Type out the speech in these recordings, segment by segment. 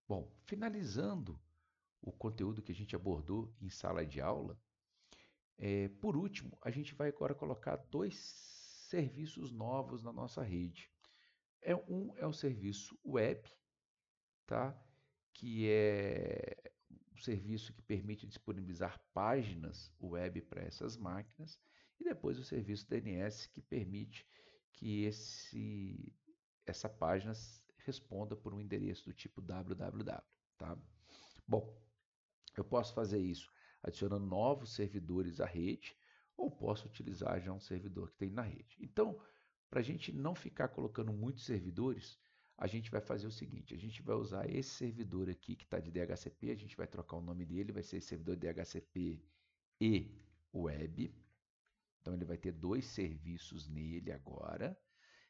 Bom, finalizando o conteúdo que a gente abordou em sala de aula, por último, a gente vai agora colocar dois serviços novos na nossa rede. Um é o serviço web, tá? Que é um serviço que permite disponibilizar páginas web para essas máquinas, e depois o serviço DNS que permite que essa página responda por um endereço do tipo www, tá? Bom, eu posso fazer isso adicionando novos servidores à rede, ou posso utilizar já um servidor que tem na rede. Então, para a gente não ficar colocando muitos servidores, a gente vai fazer o seguinte: a gente vai usar esse servidor aqui que está de DHCP, a gente vai trocar o nome dele, vai ser servidor DHCP e web. Então, ele vai ter dois serviços nele agora.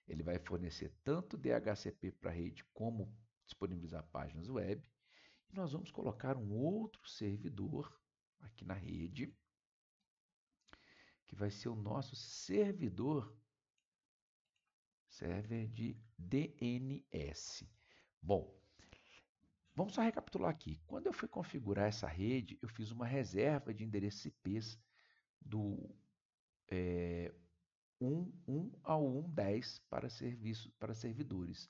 Ele vai fornecer tanto DHCP para a rede como disponibilizar páginas web. E nós vamos colocar um outro servidor aqui na rede, que vai ser o nosso server de DNS. Bom, vamos só recapitular aqui. Quando eu fui configurar essa rede, eu fiz uma reserva de endereços IPs do 1 ao 110 para servidores.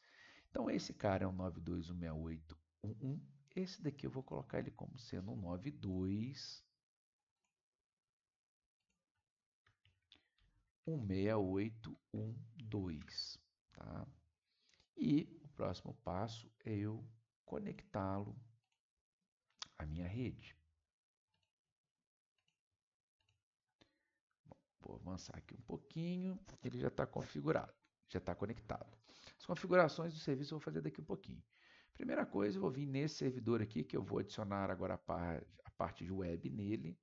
Então esse cara é o 92.168.1.1. Esse daqui eu vou colocar ele como sendo um 92.168.1.2, tá? E o próximo passo é eu conectá-lo à minha rede. Vou avançar aqui um pouquinho, ele já está configurado, já está conectado. As configurações do serviço eu vou fazer daqui um pouquinho. Primeira coisa, eu vou vir nesse servidor aqui, que eu vou adicionar agora a parte de web nele.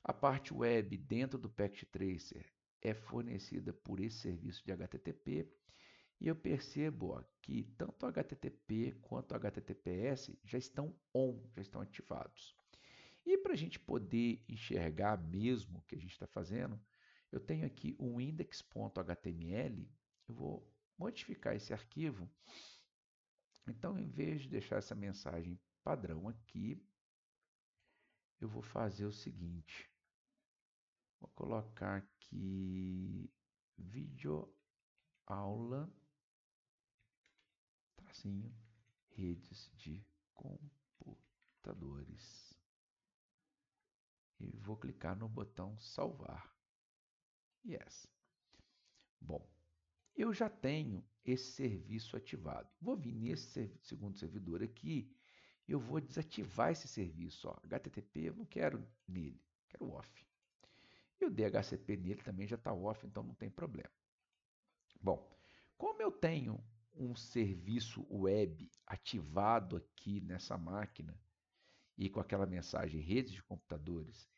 A parte web dentro do Packet Tracer é fornecida por esse serviço de HTTP. E eu percebo que tanto o HTTP quanto o HTTPS já estão on, já estão ativados. E para a gente poder enxergar mesmo o que a gente está fazendo, eu tenho aqui um index.html, eu vou modificar esse arquivo. Então, em vez de deixar essa mensagem padrão aqui, eu vou fazer o seguinte, vou colocar aqui vídeo aula, tracinho, redes de computadores. E vou clicar no botão salvar. Yes. Bom, eu já tenho esse serviço ativado. Vou vir nesse segundo servidor aqui, eu vou desativar esse serviço. Ó. HTTP eu não quero nele, quero off. E o DHCP nele também já está off, então não tem problema. Bom, como eu tenho um serviço web ativado aqui nessa máquina e com aquela mensagem redes de computadores,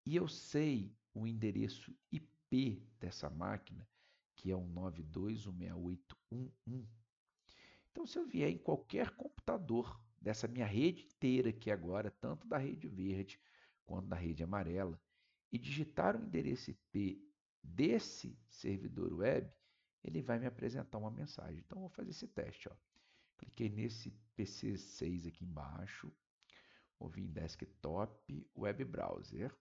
e eu sei o endereço IP dessa máquina, que é o 92.168.1.1. Então, se eu vier em qualquer computador dessa minha rede inteira aqui agora, tanto da rede verde quanto da rede amarela, e digitar o endereço IP desse servidor web, ele vai me apresentar uma mensagem. Então, eu vou fazer esse teste. Ó. Cliquei nesse PC6 aqui embaixo, vou vir em Desktop, Web Browser.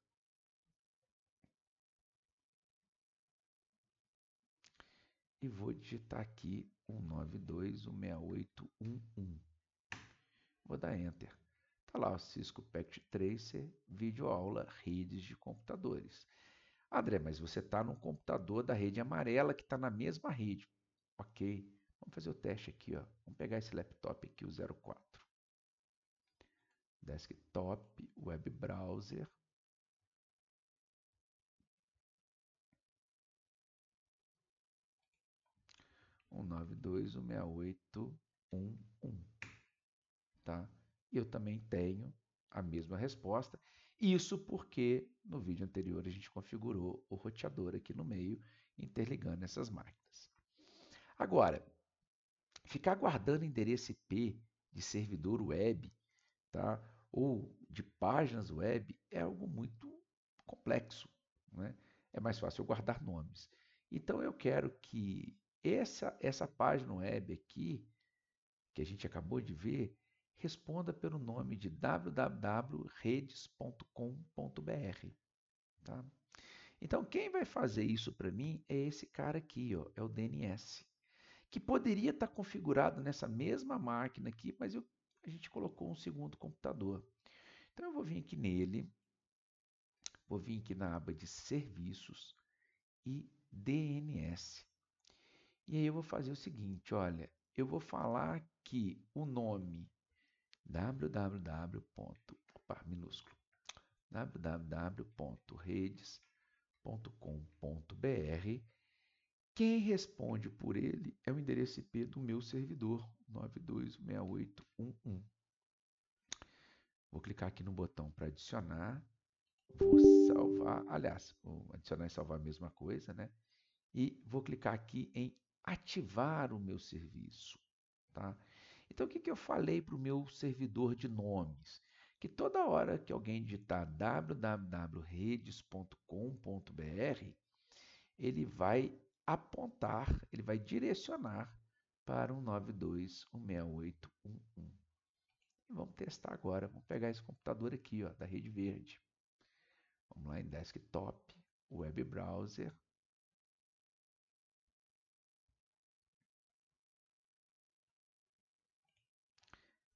E vou digitar aqui 192.168.1.1. Vou dar Enter. Está lá o Cisco Packet Tracer, videoaula, redes de computadores. André, mas você está num computador da rede amarela que está na mesma rede. Ok, vamos fazer o teste aqui. Ó. Vamos pegar esse laptop aqui, o 04. Desktop, Web Browser. Um 92.168.1.1. Tá? E eu também tenho a mesma resposta. Isso porque no vídeo anterior a gente configurou o roteador aqui no meio, interligando essas máquinas. Agora, ficar guardando endereço IP de servidor web, tá? Ou de páginas web é algo muito complexo. Né? É mais fácil eu guardar nomes. Então eu quero que essa página web aqui, que a gente acabou de ver, responda pelo nome de www.redes.com.br, tá? Então, quem vai fazer isso para mim é esse cara aqui, ó, é o DNS, que poderia estar configurado nessa mesma máquina aqui, mas a gente colocou um segundo computador. Então, eu vou vir aqui nele, vou vir aqui na aba de Serviços e DNS. E aí eu vou fazer o seguinte, olha, eu vou falar que o nome minúsculo, www.redes.com.br. Quem responde por ele é o endereço IP do meu servidor, 926811. Vou clicar aqui no botão para adicionar, vou salvar, aliás, vou adicionar e salvar a mesma coisa, né? E vou clicar aqui em ativar o meu serviço, tá? Então, o que eu falei para o meu servidor de nomes? Que toda hora que alguém digitar www.redes.com.br, ele vai apontar, ele vai direcionar para um 92.168.1.1. E vamos testar agora. Vamos pegar esse computador aqui, ó, da Rede Verde. Vamos lá em Desktop, Web Browser.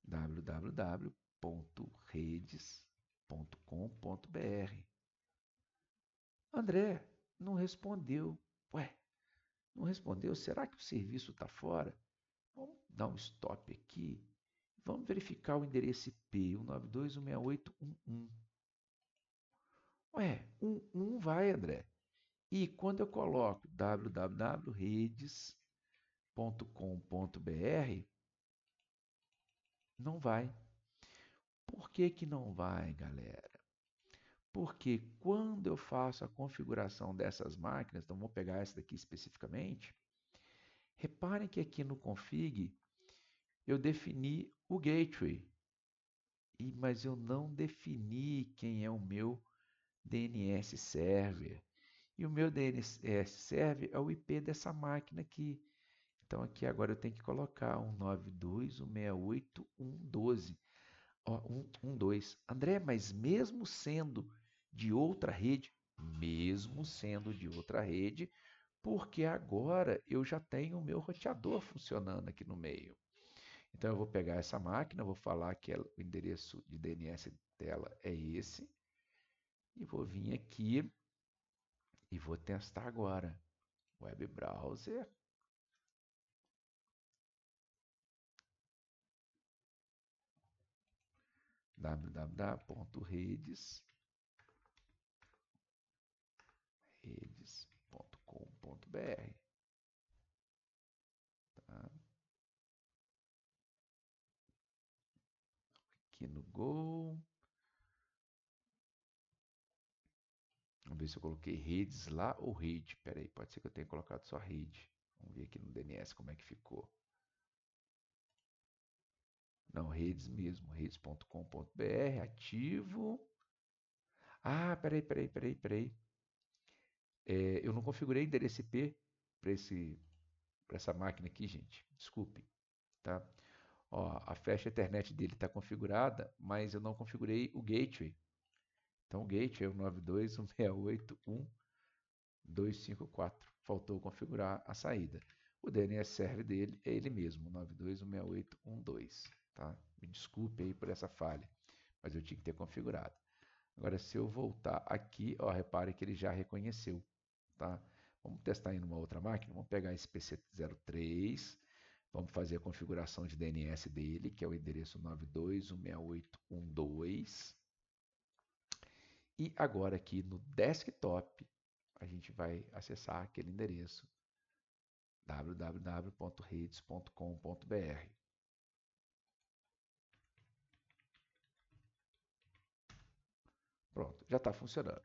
www.redes.com.br. André, não respondeu. Ué, não respondeu? Será que o serviço está fora? Vamos dar um stop aqui. Vamos verificar o endereço IP, 192.168.1.1. Ué, 1.1 vai, André. E quando eu coloco www.redes.com.br, não vai. Por que que não vai, galera? Porque quando eu faço a configuração dessas máquinas, então vou pegar essa daqui especificamente, reparem que aqui no config eu defini o gateway, mas eu não defini quem é o meu DNS server. E o meu DNS server é o IP dessa máquina aqui. Então aqui agora eu tenho que colocar 192.168.1.12. Ó, 1.1.2. André, mas mesmo sendo de outra rede, porque agora eu já tenho o meu roteador funcionando aqui no meio. Então eu vou pegar essa máquina, vou falar que o endereço de DNS dela é esse, e vou vir aqui e vou testar agora. Web Browser. www.redes.com.br. Tá? Aqui no Go. Vamos ver se eu coloquei redes lá ou rede. Espera aí, pode ser que eu tenha colocado só rede. Vamos ver aqui no DNS como é que ficou. Não, redes mesmo, redes.com.br, ativo. Ah, peraí. Eu não configurei endereço IP para essa máquina aqui, gente. Desculpe, tá? Ó, a flash Ethernet dele está configurada, mas eu não configurei o gateway. Então o gateway é o 92.168.1.254. Faltou configurar a saída. O DNS server dele é ele mesmo, 92.168.1.2. Tá? Me desculpe aí por essa falha, mas eu tinha que ter configurado. Agora, se eu voltar aqui, ó, repare que ele já reconheceu. Tá? Vamos testar em uma outra máquina. Vamos pegar esse PC03. Vamos fazer a configuração de DNS dele, que é o endereço 92.168.1.2. E agora aqui no desktop, a gente vai acessar aquele endereço www.redes.com.br. Pronto, já está funcionando.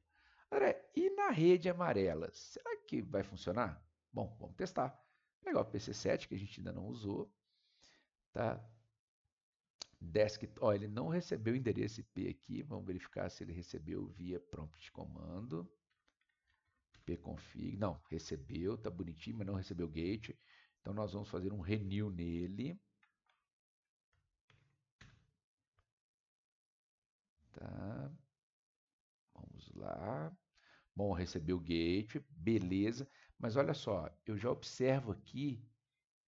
André, e na rede amarela, será que vai funcionar? Bom, vamos testar. Vou pegar o PC7 que a gente ainda não usou, tá? Desktop, ele não recebeu o endereço IP aqui, vamos verificar se ele recebeu via prompt comando. Pconfig, não, recebeu, tá bonitinho, mas não recebeu o gateway. Então nós vamos fazer um renew nele. Tá, vamos lá. Bom, recebeu o gateway, beleza. Mas olha só, eu já observo aqui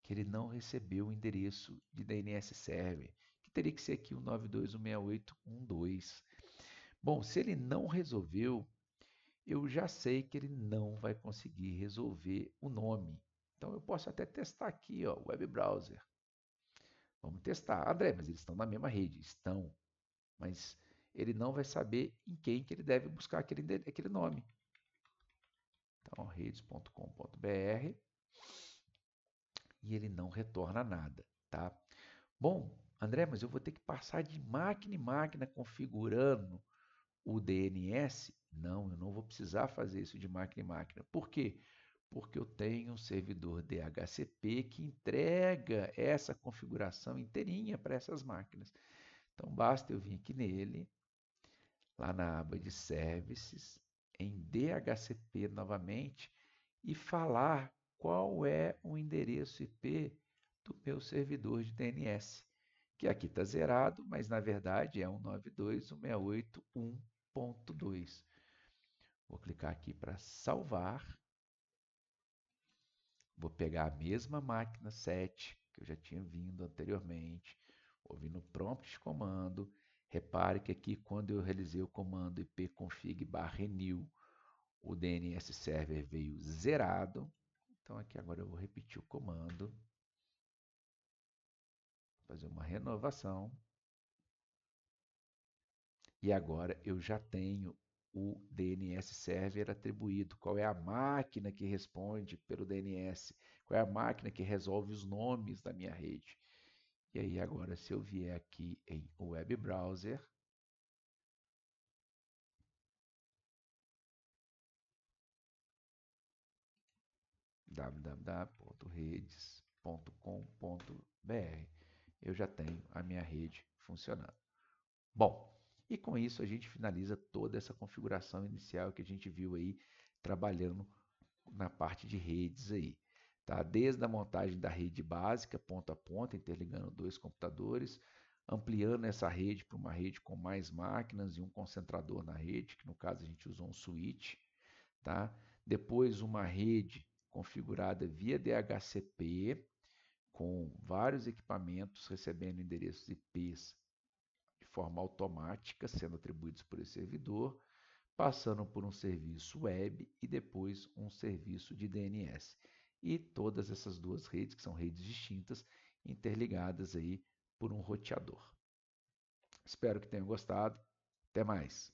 que ele não recebeu o endereço de DNS Server, que teria que ser aqui o 92.168.1.2. Bom, se ele não resolveu, eu já sei que ele não vai conseguir resolver o nome. Então eu posso até testar aqui, ó, web browser. Vamos testar. André, mas eles estão na mesma rede. Estão, mas ele não vai saber em quem que ele deve buscar aquele nome. Então, redes.com.br e ele não retorna nada, tá? Bom, André, mas eu vou ter que passar de máquina em máquina configurando o DNS? Não, eu não vou precisar fazer isso de máquina em máquina. Por quê? Porque eu tenho um servidor DHCP que entrega essa configuração inteirinha para essas máquinas. Então, basta eu vir aqui nele, lá na aba de Services, em DHCP novamente, e falar qual é o endereço IP do meu servidor de DNS, que aqui está zerado, mas na verdade é 192.168.1.2. Vou clicar aqui para salvar. Vou pegar a mesma máquina 7 que eu já tinha vindo anteriormente. Vou vir no prompt de comando. Repare que aqui quando eu realizei o comando ipconfig/renew, o DNS server veio zerado. Então aqui agora eu vou repetir o comando, fazer uma renovação. E agora eu já tenho o DNS server atribuído. Qual é a máquina que responde pelo DNS? Qual é a máquina que resolve os nomes da minha rede? E aí agora se eu vier aqui em web browser, www.redes.com.br, eu já tenho a minha rede funcionando. Bom, e com isso a gente finaliza toda essa configuração inicial que a gente viu aí trabalhando na parte de redes aí. Tá? Desde a montagem da rede básica, ponto a ponto, interligando dois computadores, ampliando essa rede para uma rede com mais máquinas e um concentrador na rede, que no caso a gente usou um switch. Tá? Depois uma rede configurada via DHCP, com vários equipamentos recebendo endereços IPs de forma automática, sendo atribuídos por esse servidor, passando por um serviço web e depois um serviço de DNS. E todas essas duas redes, que são redes distintas, interligadas aí por um roteador. Espero que tenham gostado. Até mais.